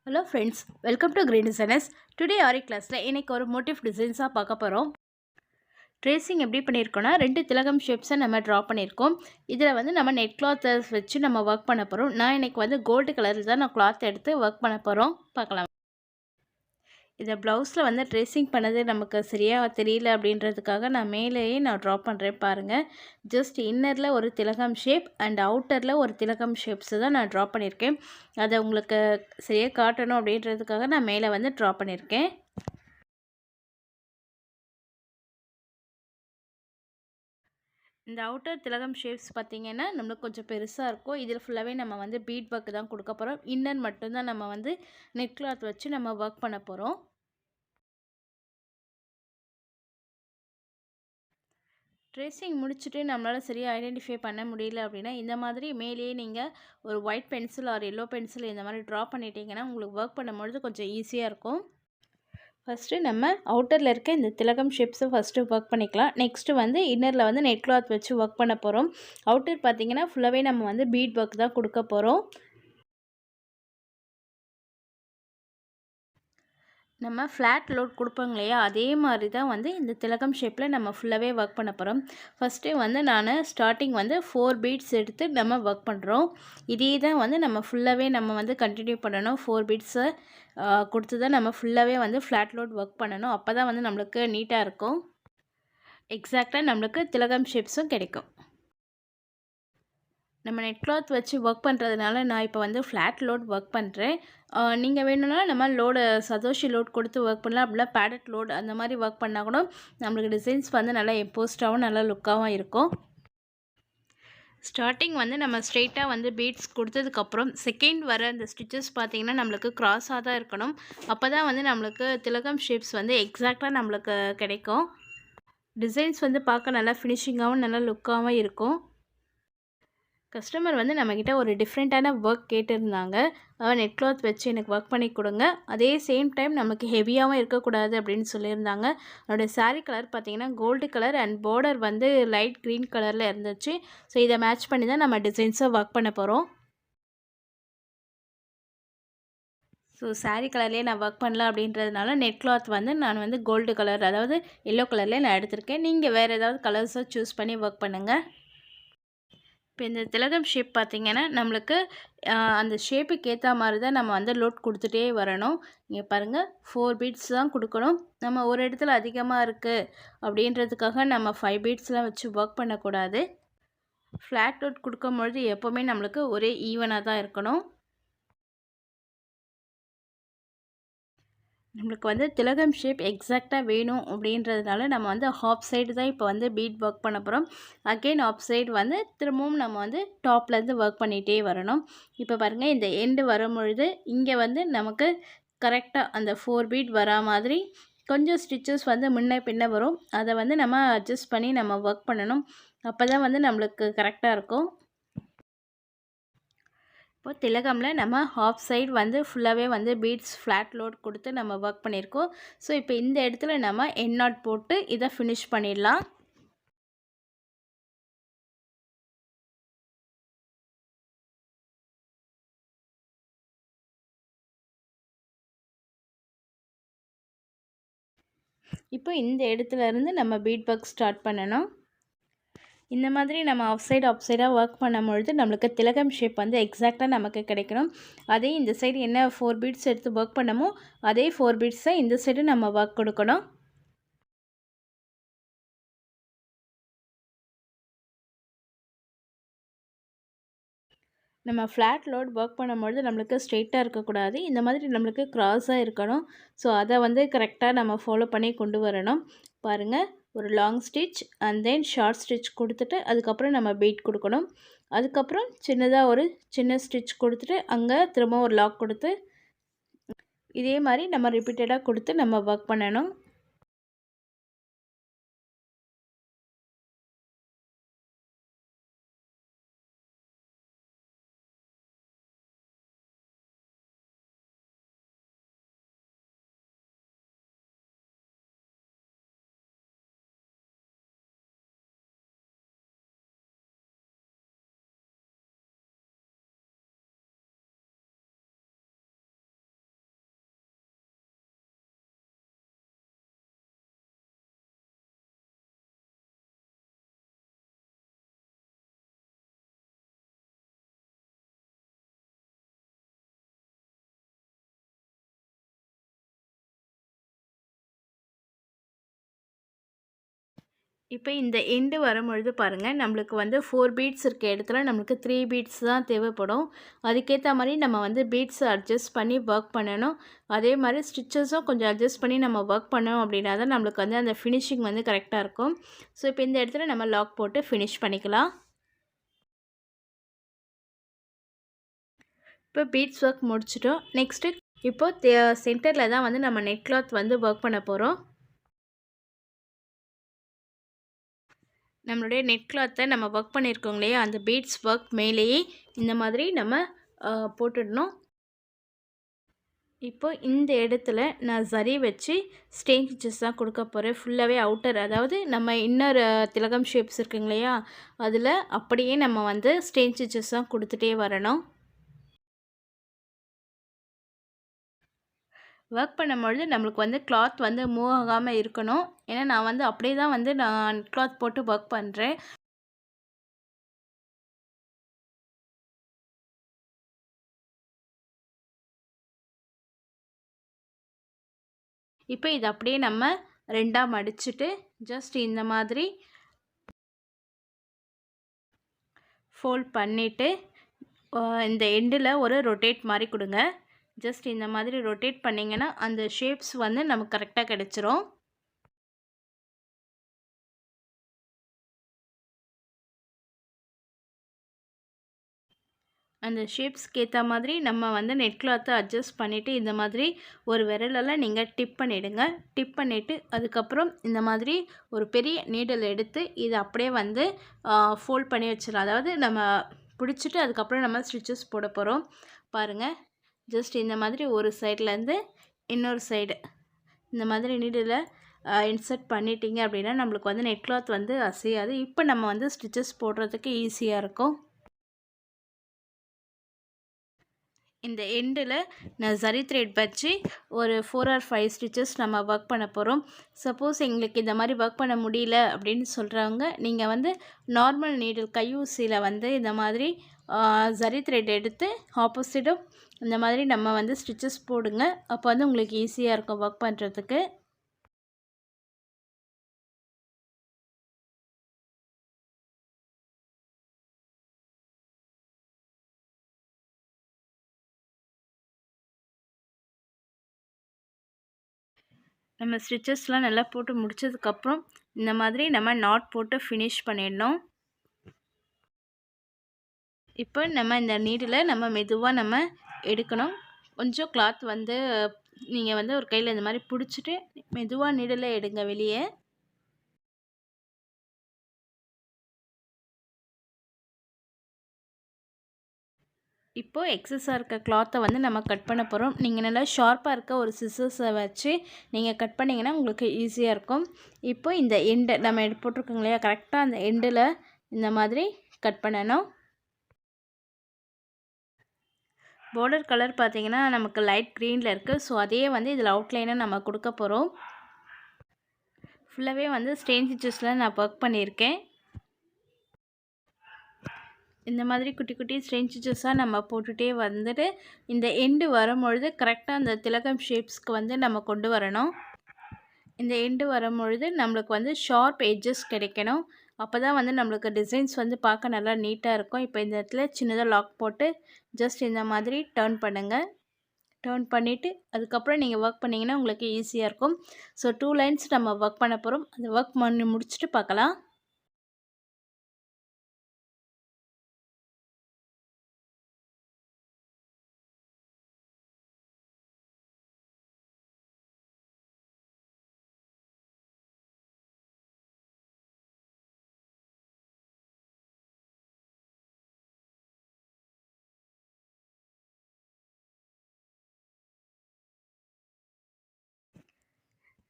Hello friends, welcome to Green Designers. Today ஆரி கிளாஸில் இன்றைக்கி ஒரு மோட்டிவ் டிசைன்ஸாக பார்க்க போகிறோம். ட்ரேசிங் எப்படி பண்ணியிருக்கோன்னா 2 திலகம் ஷேப்ஸை நம்ம ட்ரா பண்ணியிருக்கோம். இதில் வந்து நம்ம நெட் கிளாத்தை வச்சு நம்ம ஒர்க் பண்ண போகிறோம். நான் இன்றைக்கி வந்து கோல்டு கலரில் தான் நான் கிளாத் எடுத்து ஒர்க் பண்ண போகிறோம். பார்க்கலாம். இதை ப்ளவுஸில் வந்து ட்ரேசிங் பண்ணது நமக்கு சரியாக தெரியல அப்படின்றதுக்காக நான் மேலேயே நான் ட்ரா பண்ணுறேன் பாருங்கள். ஜஸ்ட் இன்னரில் ஒரு திலகம் ஷேப் அண்ட் அவுட்டரில் ஒரு திலகம் ஷேப்ஸு தான் நான் ட்ரா பண்ணியிருக்கேன். அதை உங்களுக்கு சரியாக காட்டணும் அப்படின்றதுக்காக நான் மேலே வந்து ட்ரா பண்ணியிருக்கேன். இந்த அவுட்டர் திலகம் ஷேப்ஸ் பார்த்திங்கன்னா நம்மளுக்கு கொஞ்சம் பெருசாக இருக்கும். இதில் ஃபுல்லாகவே நம்ம வந்து பீட் ஒர்க் தான் கொடுக்க போகிறோம். இன்னர் மட்டும்தான் நம்ம வந்து நெட் கிளாத் வச்சு நம்ம ஒர்க் பண்ண போகிறோம். ட்ரேசிங் முடிச்சுட்டு நம்மளால் சரியாக ஐடென்டிஃபை பண்ண முடியல அப்படின்னா இந்த மாதிரி மேலேயே நீங்கள் ஒரு white pencil R yellow pencil இந்த மாதிரி ட்ரா பண்ணிட்டீங்கன்னா உங்களுக்கு ஒர்க் பண்ணும்பொழுது கொஞ்சம் ஈஸியாக இருக்கும். ஃபஸ்ட்டு நம்ம அவுட்டரில் இருக்க இந்த திலகம் ஷேப்ஸை ஃபஸ்ட்டு ஒர்க் பண்ணிக்கலாம். நெக்ஸ்ட்டு வந்து இன்னரில் வந்து நெட் கிளாத் வச்சு ஒர்க் பண்ண போகிறோம். அவுட்டர் பார்த்திங்கன்னா ஃபுல்லாகவே நம்ம வந்து பீட் ஒர்க் தான் கொடுக்க போகிறோம். நம்ம ஃப்ளாட் லோட் கொடுப்போங்க இல்லையா, அதே மாதிரி தான் வந்து இந்த திலகம் ஷேப்பில் நம்ம ஃபுல்லாகவே ஒர்க் பண்ண போகிறோம். ஃபஸ்ட்டு வந்து நான் ஸ்டார்டிங் வந்து 4 பீட்ஸ் எடுத்து நம்ம ஒர்க் பண்ணுறோம். இதே தான் வந்து நம்ம ஃபுல்லாகவே நம்ம வந்து கண்டினியூ பண்ணணும். 4 பீட்ஸை கொடுத்து தான் நம்ம ஃபுல்லாகவே வந்து ஃப்ளாட் லோட் ஒர்க் பண்ணணும். அப்போ தான் வந்து நம்மளுக்கு நீட்டாக இருக்கும். எக்ஸாக்டாக நம்மளுக்கு திலகம் ஷேப்ஸும் கிடைக்கும். நம்ம நெட் கிளாத் வச்சு ஒர்க் பண்ணுறதுனால நான் இப்போ வந்து ஃப்ளாட் லோட் ஒர்க் பண்ணுறேன். நீங்கள் வேணும்னா நம்ம லோடு சதோஷி லோட் கொடுத்து ஒர்க் பண்ணலாம். அப்படின்னா பேடட் லோட் அந்த மாதிரி ஒர்க் பண்ணால் கூட நம்மளுக்கு டிசைன்ஸ் வந்து நல்லா எம்போஸ்டாகவும் நல்லா லுக்காகவும் இருக்கும். ஸ்டார்டிங் வந்து நம்ம ஸ்ட்ரெயிட்டாக வந்து பீட்ஸ் கொடுத்ததுக்கப்புறம் செகண்ட் வர அந்த ஸ்டிச்சஸ் பார்த்திங்கன்னா நம்மளுக்கு க்ராஸாக தான் இருக்கணும். அப்போ தான் வந்து நம்மளுக்கு திலகம் ஷேப்ஸ் வந்து எக்ஸாக்டாக நம்மளுக்கு கிடைக்கும். டிசைன்ஸ் வந்து பார்க்க நல்லா ஃபினிஷிங்காகவும் நல்லா லுக்காகவும் இருக்கும். கஸ்டமர் வந்து நம்மக்கிட்ட ஒரு டிஃப்ரெண்ட்டான ஒர்க் கேட்டிருந்தாங்க. நெட் கிளாத் வச்சு எனக்கு ஒர்க் பண்ணி கொடுங்க, அதே சேம் டைம் நமக்கு ஹெவியாகவும் இருக்கக்கூடாது அப்படின்னு சொல்லியிருந்தாங்க. என்னோடய சாரீ கலர் பார்த்திங்கன்னா கோல்டு கலர் அண்ட் பார்டர் வந்து லைட் க்ரீன் கலரில் இருந்துச்சு. ஸோ இதை மேட்ச் பண்ணி தான் நம்ம டிசைன்ஸை ஒர்க் பண்ண போகிறோம். ஸோ சாரீ கலர்லேயே நான் ஒர்க் பண்ணல அப்படின்றதுனால நெட் கிளாத் வந்து நான் வந்து கோல்டு கலர் அதாவது எல்லோ கலர்லேயே நான் எடுத்திருக்கேன். நீங்கள் வேறு ஏதாவது கலர்ஸை சூஸ் பண்ணி ஒர்க் பண்ணுங்கள். இப்போ இந்த திலகம் ஷேப் பார்த்திங்கன்னா நம்மளுக்கு அந்த ஷேப்புக்கு ஏற்ற மாதிரி தான் நம்ம வந்து லோட் கொடுத்துட்டே வரணும். இங்கே பாருங்கள் 4 பீட்ஸ் தான் கொடுக்கணும். நம்ம ஒரு இடத்துல அதிகமாக இருக்குது அப்படின்றதுக்காக நம்ம 5 பீட்ஸ்லாம் வச்சு ஒர்க் பண்ணக்கூடாது. ஃப்ளாட் லோட் கொடுக்கும்பொழுது எப்போவுமே நம்மளுக்கு ஒரே ஈவனாக தான் இருக்கணும். நம்மளுக்கு வந்து திலகம் ஷேப் எக்ஸாக்டாக வேணும் அப்படின்றதுனால நம்ம வந்து ஹாஃப் சைடு தான் இப்போ வந்து பீட் ஒர்க் பண்ண போகிறோம். அகெயின் ஆஃப் சைடு வந்து திரும்பவும் நம்ம வந்து டாப்லேருந்து ஒர்க் பண்ணிகிட்டே வரணும். இப்போ பாருங்கள் இந்த எண்டு வரும்பொழுது இங்கே வந்து நமக்கு கரெக்டாக அந்த 4 பீட் வரா மாதிரி கொஞ்சம் ஸ்டிச்சஸ் வந்து முன்ன பின்ன வரும். அதை வந்து நம்ம அட்ஜஸ்ட் பண்ணி நம்ம ஒர்க் பண்ணணும். அப்போ தான் வந்து நம்மளுக்கு கரெக்டாக இருக்கும். இப்போ திலகமில் நம்ம ஹாஃப் சைடு வந்து ஃபுல்லாகவே வந்து பீட்ஸ் ஃப்ளாட் லோட் கொடுத்து நம்ம ஒர்க் பண்ணியிருக்கோம். ஸோ இப்போ இந்த இடத்துல நம்ம எண்ட் நாட் போட்டு இதை ஃபினிஷ் பண்ணிடலாம். இப்போ இந்த இடத்துல இருந்து நம்ம பீட் ஒர்க் ஸ்டார்ட் பண்ணணும். இந்த மாதிரி நம்ம ஆஃப் சைடாக ஒர்க் பண்ணும்பொழுது நம்மளுக்கு திலகம் ஷேப் வந்து எக்ஸாக்டாக நமக்கு கிடைக்கணும். அதே இந்த சைடு என்ன 4 பீட்ஸ் எடுத்து ஒர்க் பண்ணமோ அதே 4 பீட்ஸை இந்த சைடு நம்ம ஒர்க் கொடுக்கணும். நம்ம ஃப்ளாட் லோட் ஒர்க் பண்ணும்பொழுது நம்மளுக்கு ஸ்ட்ரெயிட்டாக இருக்கக்கூடாது. இந்த மாதிரி நம்மளுக்கு க்ராஸாக இருக்கணும். ஸோ அதை வந்து கரெக்டாக நம்ம ஃபாலோ பண்ணி கொண்டு வரணும். பாருங்கள், ஒரு long stitch and then short stitch கொடுத்துட்டு அதுக்கப்புறம் நம்ம பீட் கொடுக்கணும். அதுக்கப்புறம் சின்னதாக ஒரு சின்ன ஸ்டிச் கொடுத்துட்டு அங்கே திரும்ப ஒரு லாக் கொடுத்து இதே மாதிரி நம்ம ரிப்பீட்டடாக கொடுத்து நம்ம ஒர்க் பண்ணணும். இப்போ இந்த எண்டு வரும்பொழுது பாருங்கள், நம்மளுக்கு வந்து 4 பீட்ஸ் இருக்க இடத்துல நம்மளுக்கு 3 பீட்ஸ் தான் தேவைப்படும். அதுக்கேற்ற மாதிரி நம்ம வந்து பீட்ஸை அட்ஜஸ்ட் பண்ணி ஒர்க் பண்ணணும். அதே மாதிரி ஸ்டிச்சஸும் கொஞ்சம் அட்ஜஸ்ட் பண்ணி நம்ம ஒர்க் பண்ணோம் அப்படின்னா தான் நம்மளுக்கு வந்து அந்த ஃபினிஷிங் வந்து கரெக்டாக இருக்கும். ஸோ இப்போ இந்த இடத்துல நம்ம லாக் போட்டு ஃபினிஷ் பண்ணிக்கலாம். இப்போ பீட்ஸ் ஒர்க் முடிச்சிட்டோம். நெக்ஸ்ட்டு இப்போது சென்டரில் தான் வந்து நம்ம நெட் கிளாத் வந்து ஒர்க் பண்ண போகிறோம். நம்மளுடைய நெட் கிளாத்தை நம்ம ஒர்க் பண்ணியிருக்கோம் இல்லையா, அந்த பீட்ஸ் ஒர்க் மேலேயே இந்த மாதிரி நம்ம போட்டுடணும். இப்போ இந்த இடத்துல நான் சரி வச்சு ஸ்டெயின் ஸ்டிச்சஸ் தான் கொடுக்க போகிறேன். ஃபுல்லாகவே அவுட்டர், அதாவது நம்ம இன்னர் திலகம் ஷேப்ஸ் இருக்குங்க இல்லையா, அதில் அப்படியே நம்ம வந்து ஸ்டெயின் ஸ்டிச்சஸ் தான் கொடுத்துட்டே வரணும். ஒர்க் பண்ணும்பொழுது நம்மளுக்கு வந்து கிளாத் வந்து மூவ் ஆகாமல் இருக்கணும். ஏன்னா நான் வந்து அப்படியே தான் வந்து நான் கிளாத் போட்டு ஒர்க் பண்ணுறேன். இப்போ இது அப்படியே நம்ம 2ஆக மடிச்சுட்டு ஜஸ்ட் இந்த மாதிரி ஃபோல்ட் பண்ணிவிட்டு இந்த எண்டில் ஒரு ரொட்டேட் மாதிரி கொடுங்க. ஜஸ்ட் இந்த மாதிரி ரொட்டேட் பண்ணிங்கன்னா அந்த ஷேப்ஸ் வந்து நமக்கு கரெக்டாக கிடச்சிரும். அந்த ஷேப்ஸ்க்கு ஏற்ற மாதிரி நம்ம வந்து நெட் கிளாத்தை அட்ஜஸ்ட் பண்ணிவிட்டு இந்த மாதிரி ஒரு விரலெல்லாம் நீங்கள் டிப் பண்ணிவிடுங்க. டிப் பண்ணிவிட்டு அதுக்கப்புறம் இந்த மாதிரி ஒரு பெரிய நீடல் எடுத்து இதை அப்படியே வந்து ஃபோல்ட் பண்ணி வச்சிடலாம். அதாவது நம்ம பிடிச்சிட்டு அதுக்கப்புறம் நம்ம ஸ்டிச்சஸ் போட போகிறோம். பாருங்கள், ஜஸ்ட் இந்த மாதிரி ஒரு சைட்லேருந்து இன்னொரு சைடு இந்த மாதிரி நீடில் இன்சர்ட் பண்ணிட்டீங்க அப்படின்னா நம்மளுக்கு வந்து நெட் கிளாத் வந்து அசையாது. இப்போ நம்ம வந்து ஸ்டிச்சஸ் போடுறதுக்கு ஈஸியாக இருக்கும். இந்த எண்டில் நான் சரி த்ரெட் வச்சு ஒரு 4 or 5 ஸ்டிச்சஸ் நம்ம ஒர்க் பண்ண போகிறோம். சப்போஸ் எங்களுக்கு இந்த மாதிரி ஒர்க் பண்ண முடியல அப்படின்னு சொல்கிறவங்க, நீங்கள் வந்து நார்மல் நீடில் கையூசியில் வந்து இந்த மாதிரி சரி த்ரெட் எடுத்து ஆப்போசிட்டும் இந்த மாதிரி நம்ம வந்து ஸ்டிச்சஸ் போடுங்க. அப்போ வந்து உங்களுக்கு ஈஸியாக இருக்கும் ஒர்க் பண்ணுறதுக்கு. நம்ம ஸ்டிச்சஸ்லாம் நல்லா போட்டு முடிச்சதுக்கப்புறம் இந்த மாதிரி நம்ம நாட் போட்டு ஃபினிஷ் பண்ணிடணும். இப்போ நம்ம இந்த நீடில் நம்ம மெதுவாக நம்ம எடுக்கணும். கொஞ்சம் கிளாத் வந்து நீங்கள் வந்து ஒரு கையில் இந்த மாதிரி பிடிச்சிட்டு மெதுவாக நீடில் எடுங்க வெளியே. இப்போது எக்ஸஸாக இருக்க கிளாத்தை வந்து நம்ம கட் பண்ண போகிறோம். நீங்கள் நல்லா ஷார்ப்பாக இருக்க ஒரு சிசர்ஸை வச்சு நீங்கள் கட் பண்ணிங்கன்னா உங்களுக்கு ஈஸியாக இருக்கும். இப்போ இந்த எண்டு நம்ம போட்டிருக்கோங்க இல்லையா, கரெக்டாக அந்த எண்டில் இந்த மாதிரி கட் பண்ணணும். பார்டர் கலர் பார்த்திங்கன்னா நமக்கு லைட் க்ரீனில் இருக்குது. ஸோ அதே வந்து இதில் அவுட்லைனை நம்ம கொடுக்க போகிறோம். ஃபுல்லாகவே வந்து ஸ்டெயின் ஸ்டிச்சஸில் நான் ஒர்க் பண்ணியிருக்கேன். இந்த மாதிரி குட்டி குட்டி ஸ்டெயின் ஸ்டிச்சஸாக நம்ம போட்டுகிட்டே வந்துட்டு இந்த எண்டு வரும்பொழுது கரெக்டாக அந்த திலகம் ஷேப்ஸ்க்கு வந்து நம்ம கொண்டு வரணும். இந்த எண்டு வரும்பொழுது நம்மளுக்கு வந்து ஷார்ப் எட்ஜஸ் கிடைக்கணும். அப்போ தான் வந்து நம்மளுக்கு டிசைன்ஸ் வந்து பார்க்க நல்லா நீட்டாக இருக்கும். இப்போ இந்த இடத்துல சின்னதாக லாக் போட்டு ஜஸ்ட் இந்த மாதிரி டர்ன் பண்ணுங்கள். டர்ன் பண்ணிவிட்டு அதுக்கப்புறம் நீங்கள் ஒர்க் பண்ணிங்கன்னா உங்களுக்கு ஈஸியாக இருக்கும். ஸோ 2 லைன்ஸ் நம்ம ஒர்க் பண்ண போகிறோம். அந்த ஒர்க் பண்ணி முடிச்சுட்டு பார்க்கலாம்.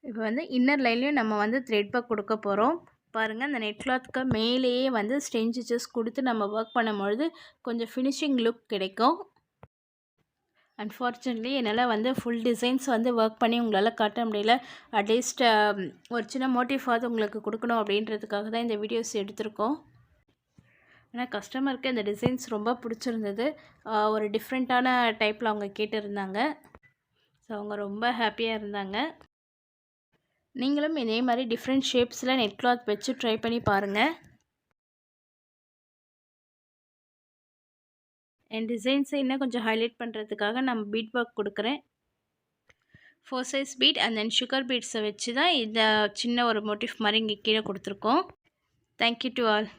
இப்போ வந்து இன்னர் லைன்லேயும் நம்ம வந்து த்ரெட் ஒர்க் கொடுக்க போகிறோம். பாருங்கள், அந்த நெட் கிளாத்துக்கு மேலேயே வந்து ஸ்டெயின் ஸ்டிச்சஸ் கொடுத்து நம்ம ஒர்க் பண்ணும்பொழுது கொஞ்சம் ஃபினிஷிங் லுக் கிடைக்கும். அன்ஃபார்ச்சுனேட்லி என்னால் வந்து ஃபுல் டிசைன்ஸ் வந்து ஒர்க் பண்ணி உங்களால் காட்ட முடியல. அட்லீஸ்ட் ஒரு சின்ன மோட்டிவாவது உங்களுக்கு கொடுக்கணும் அப்படின்றதுக்காக தான் இந்த வீடியோஸ் எடுத்திருக்கோம். ஆனால் கஸ்டமருக்கு இந்த டிசைன்ஸ் ரொம்ப பிடிச்சிருந்தது. ஒரு டிஃப்ரெண்ட்டான டைப்பில் அவங்க கேட்டிருந்தாங்க. ஸோ அவங்க ரொம்ப ஹாப்பியாக இருந்தாங்க. நீங்களும் இதே மாதிரி டிஃப்ரெண்ட் ஷேப்ஸில் நெட் கிளாத் வச்சு ட்ரை பண்ணி பாருங்கள். என் டிசைன்ஸை இன்னும் கொஞ்சம் ஹைலைட் பண்ணுறதுக்காக நான் பீட் ஒர்க் கொடுக்குறேன். 4 size beet and then sugar பீட்ஸை வச்சு தான் இந்த சின்ன ஒரு மோட்டிஃப் மாதிரி இங்கே கீழே கொடுத்துருக்கோம். Thank you to all.